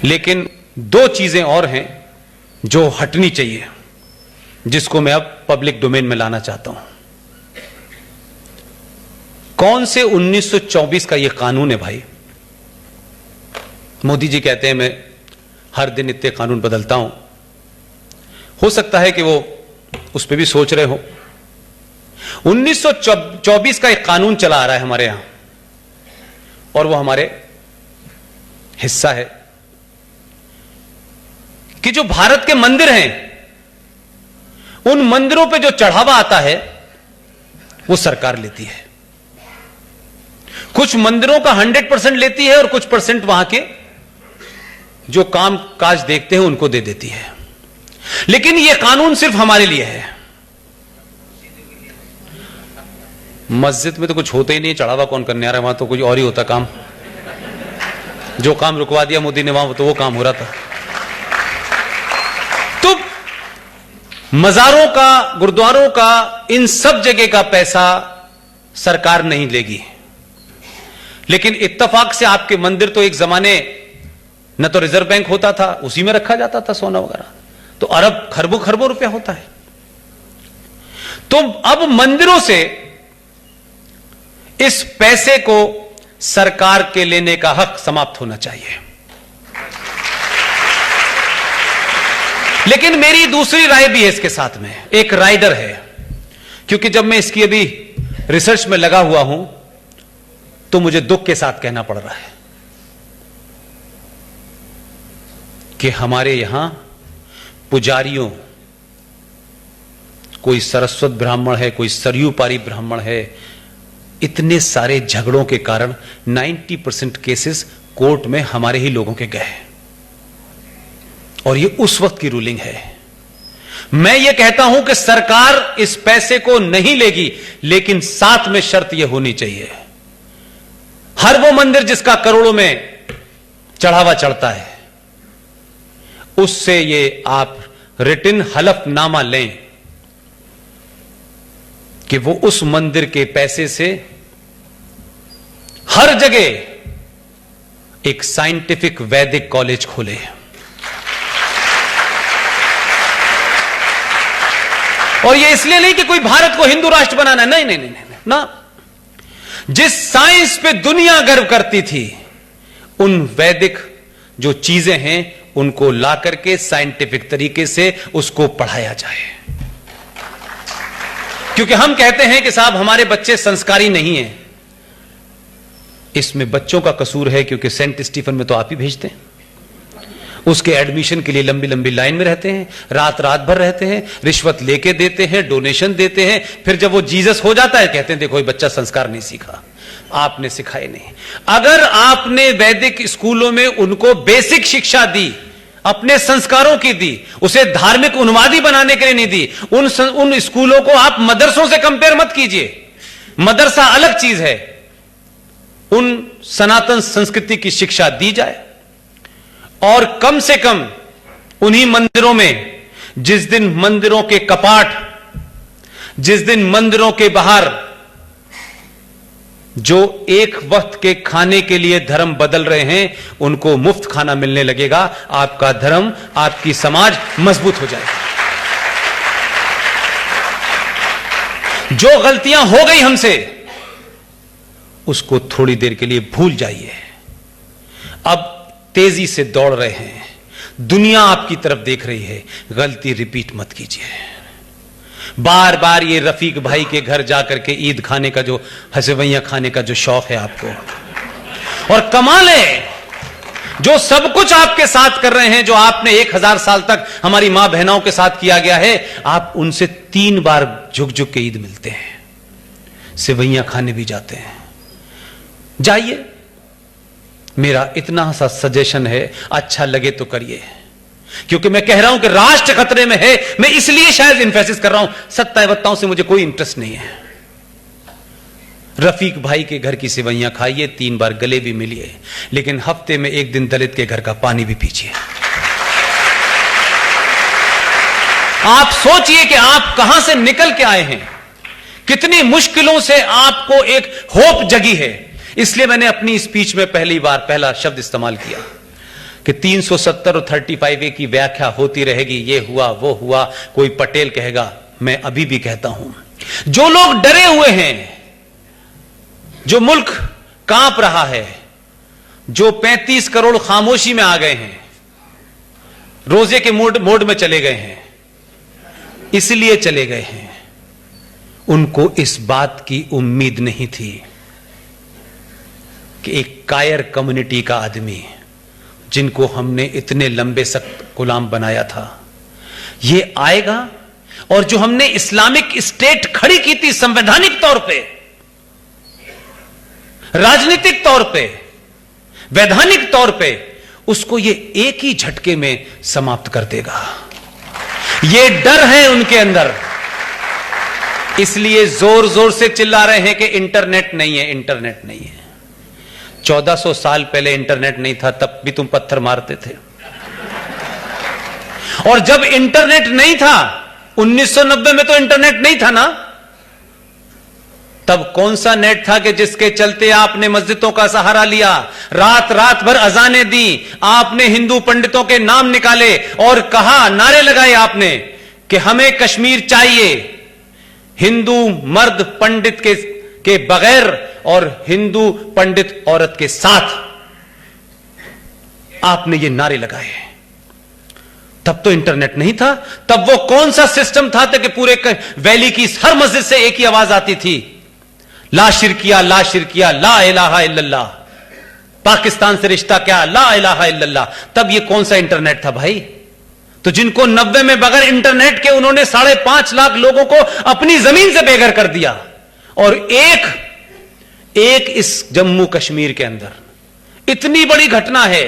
लेकिन दो चीजें और हैं जो हटनी चाहिए, जिसको मैं अब पब्लिक डोमेन में लाना चाहता हूं। कौन से 1924 का यह कानून है भाई? मोदी जी कहते हैं मैं हर दिन इतने कानून बदलता हूं। हो सकता है कि वो उस पर भी सोच रहे हो। 1924 का एक कानून चला आ रहा है हमारे यहां, और वो हमारे हिस्सा है कि जो भारत के मंदिर हैं, उन मंदिरों पे जो चढ़ावा आता है वो सरकार लेती है। कुछ मंदिरों का 100% लेती है और कुछ परसेंट वहां के जो काम काज देखते हैं उनको दे देती है। लेकिन यह कानून सिर्फ हमारे लिए है। मस्जिद में तो कुछ होता ही नहीं, चढ़ावा कौन करने आ रहा है? वहां तो कुछ और ही होता काम। जो काम रुकवा दिया मोदी ने वहां तो वो काम हो रहा था। तो मजारों का, गुरुद्वारों का, इन सब जगह का पैसा सरकार नहीं लेगी। लेकिन इत्तेफाक से आपके मंदिर तो एक जमाने न तो रिजर्व बैंक होता था, उसी में रखा जाता था सोना वगैरह, तो अरब खरबों खरबों रुपया होता है। तो अब मंदिरों से इस पैसे को सरकार के लेने का हक समाप्त होना चाहिए। लेकिन मेरी दूसरी राय भी है इसके साथ में, एक राइडर है, क्योंकि जब मैं इसकी अभी रिसर्च में लगा हुआ हूं तो मुझे दुख के साथ कहना पड़ रहा है कि हमारे यहां पुजारियों, कोई सरस्वत ब्राह्मण है, कोई सरयूपारी ब्राह्मण है, इतने सारे झगड़ों के कारण 90% केसेस कोर्ट में हमारे ही लोगों के गए। और ये उस वक्त की रूलिंग है। मैं ये कहता हूं कि सरकार इस पैसे को नहीं लेगी, लेकिन साथ में शर्त यह होनी चाहिए, हर वो मंदिर जिसका करोड़ों में चढ़ावा चढ़ता है, उससे ये आप रिटन हलफनामा लें कि वो उस मंदिर के पैसे से हर जगह एक साइंटिफिक वैदिक कॉलेज खोले। और ये इसलिए नहीं कि कोई भारत को हिंदू राष्ट्र बनाना है, नहीं नहीं नहीं नहीं ना। जिस साइंस पे दुनिया गर्व करती थी, उन वैदिक जो चीजें हैं उनको ला करके साइंटिफिक तरीके से उसको पढ़ाया जाए। क्योंकि हम कहते हैं कि साहब हमारे बच्चे संस्कारी नहीं हैं। इसमें बच्चों का कसूर है, क्योंकि सेंट स्टीफन में तो आप ही भेजते हैं, उसके एडमिशन के लिए लंबी लंबी लाइन में रहते हैं, रात रात भर रहते हैं, रिश्वत लेके देते हैं, डोनेशन देते हैं, फिर जब वो जीसस हो जाता है कहते हैं देखो ये बच्चा संस्कार नहीं सीखा, आपने सिखाए नहीं। अगर आपने वैदिक स्कूलों में उनको बेसिक शिक्षा दी, अपने संस्कारों की दी, उसे धार्मिक उन्मादी बनाने के लिए नहीं दी, उन स्कूलों को आप मदरसों से कंपेयर मत कीजिए। मदरसा अलग चीज है। उन सनातन संस्कृति की शिक्षा दी जाए, और कम से कम उन्हीं मंदिरों में जिस दिन मंदिरों के कपाट, जिस दिन मंदिरों के बाहर जो एक वक्त के खाने के लिए धर्म बदल रहे हैं, उनको मुफ्त खाना मिलने लगेगा, आपका धर्म, आपकी समाज मजबूत हो जाएगा। जो गलतियां हो गई हमसे, उसको थोड़ी देर के लिए भूल जाइए। अब तेजी से दौड़ रहे हैं, दुनिया आपकी तरफ देख रही है, गलती रिपीट मत कीजिए। बार बार ये रफीक भाई के घर जाकर के ईद खाने का, जो हसवैया खाने का जो शौक है आपको, और कमाल है जो सब कुछ आपके साथ कर रहे हैं, जो आपने 1000 साल तक हमारी मां बहनों के साथ किया गया है, आप उनसे 3 बार झुक झुक के ईद मिलते हैं, सेवैया खाने भी जाते हैं। जाइए, मेरा इतना सा सजेशन है, अच्छा लगे तो करिए। क्योंकि मैं कह रहा हूं कि राष्ट्र खतरे में है, मैं इसलिए शायद इन्फेसिस कर रहा हूं। सत्तावत्ताओं से मुझे कोई इंटरेस्ट नहीं है। रफीक भाई के घर की सेवैयां खाइए, 3 बार गले भी मिलिए, लेकिन हफ्ते में 1 दिन दलित के घर का पानी भी पीजिए। आप सोचिए कि आप कहां से निकल के आए हैं, कितनी मुश्किलों से आपको एक होप जगी है। इसलिए मैंने अपनी स्पीच में पहली बार पहला शब्द इस्तेमाल किया, कि 370 और 35A की व्याख्या होती रहेगी, ये हुआ वो हुआ, कोई पटेल कहेगा। मैं अभी भी कहता हूं, जो लोग डरे हुए हैं, जो मुल्क कांप रहा है, जो 35 करोड़ खामोशी में आ गए हैं, रोजे के मोड में चले गए हैं, इसलिए चले गए हैं, उनको इस बात की उम्मीद नहीं थी कि एक कायर कम्युनिटी का आदमी, जिनको हमने इतने लंबे सख्त गुलाम बनाया था, ये आएगा और जो हमने इस्लामिक स्टेट खड़ी की थी संवैधानिक तौर पे, राजनीतिक तौर पे, वैधानिक तौर पे, उसको ये एक ही झटके में समाप्त कर देगा। ये डर है उनके अंदर, इसलिए जोर जोर से चिल्ला रहे हैं कि इंटरनेट नहीं है, इंटरनेट नहीं है। 1400 साल पहले इंटरनेट नहीं था, तब भी तुम पत्थर मारते थे। और जब इंटरनेट नहीं था, 1990 में तो इंटरनेट नहीं था ना, तब कौन सा नेट था कि जिसके चलते आपने मस्जिदों का सहारा लिया, रात रात भर अजानें दी, आपने हिंदू पंडितों के नाम निकाले और कहा, नारे लगाए आपने कि हमें कश्मीर चाहिए, हिंदू मर्द पंडित के बगैर और हिंदू पंडित औरत के साथ, आपने ये नारे लगाए। तब तो इंटरनेट नहीं था, तब वो कौन सा सिस्टम था कि पूरे वैली की हर मस्जिद से एक ही आवाज आती थी, ला शिरकिया ला शिरकिया, ला इलाहा इल्लल्लाह, पाकिस्तान से रिश्ता क्या, ला इलाहा इल्लल्लाह। तब ये कौन सा इंटरनेट था भाई? तो जिनको 90 में बगैर इंटरनेट के उन्होंने 5.5 लाख लोगों को अपनी जमीन से बेघर कर दिया, और एक इस जम्मू कश्मीर के अंदर इतनी बड़ी घटना है